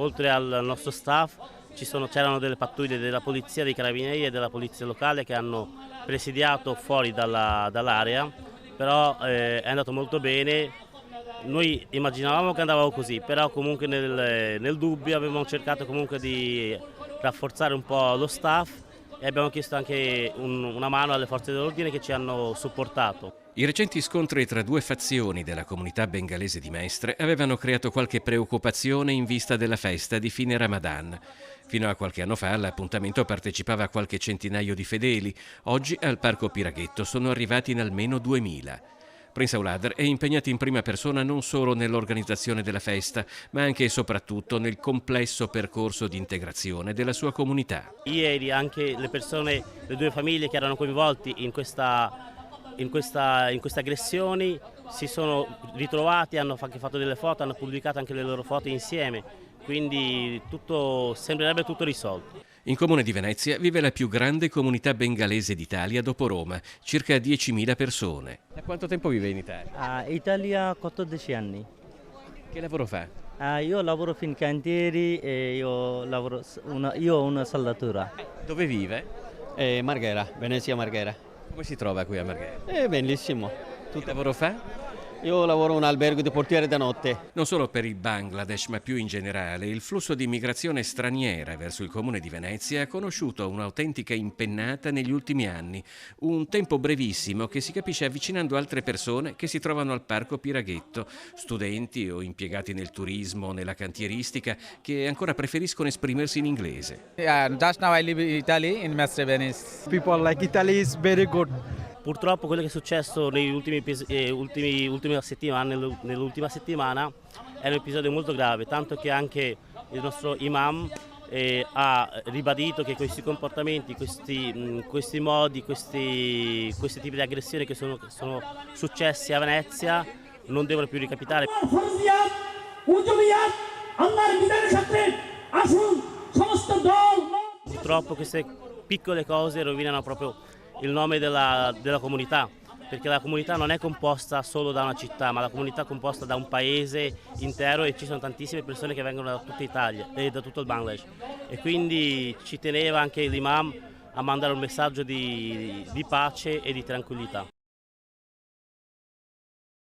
oltre al nostro staff c'erano delle pattuglie della polizia, dei carabinieri e della polizia locale che hanno presidiato fuori dall'area, però è andato molto bene. Noi immaginavamo che andava così, però comunque nel dubbio abbiamo cercato comunque di rafforzare un po' lo staff e abbiamo chiesto anche una mano alle forze dell'ordine che ci hanno supportato. I recenti scontri tra due fazioni della comunità bengalese di Mestre avevano creato qualche preoccupazione in vista della festa di fine Ramadan. Fino a qualche anno fa all'appuntamento partecipava qualche centinaio di fedeli. Oggi al Parco Piraghetto sono arrivati in almeno 2000. Prince Aulad è impegnato in prima persona non solo nell'organizzazione della festa, ma anche e soprattutto nel complesso percorso di integrazione della sua comunità. Ieri anche le due famiglie che erano coinvolti in queste aggressioni si sono ritrovati, hanno anche fatto delle foto, hanno pubblicato anche le loro foto insieme, quindi sembrerebbe tutto risolto. In Comune di Venezia vive la più grande comunità bengalese d'Italia dopo Roma, circa 10.000 persone. Da quanto tempo vive in Italia? Italia 14 anni. Che lavoro fa? Io lavoro in cantieri e io ho una saldatura. Dove vive? Marghera, Venezia Marghera. Come si trova qui a Marghera? È bellissimo. Che lavoro fa? Io lavoro in un albergo di portiere da notte. Non solo per il Bangladesh, ma più in generale, il flusso di immigrazione straniera verso il Comune di Venezia ha conosciuto un'autentica impennata negli ultimi anni. Un tempo brevissimo che si capisce avvicinando altre persone che si trovano al Parco Piraghetto, studenti o impiegati nel turismo, nella cantieristica, che ancora preferiscono esprimersi in inglese. Just now I live in Italy, in Mestre, Venice. People like Italy is very good. Purtroppo quello che è successo nell'ultima settimana è un episodio molto grave, tanto che anche il nostro imam ha ribadito che questi comportamenti, questi modi, questi tipi di aggressioni che sono successi a Venezia non devono più ricapitare. Purtroppo queste piccole cose rovinano proprio il nome della comunità, perché la comunità non è composta solo da una città, ma la comunità è composta da un paese intero e ci sono tantissime persone che vengono da tutta Italia e da tutto il Bangladesh, e quindi ci teneva anche l'imam a mandare un messaggio di pace e di tranquillità.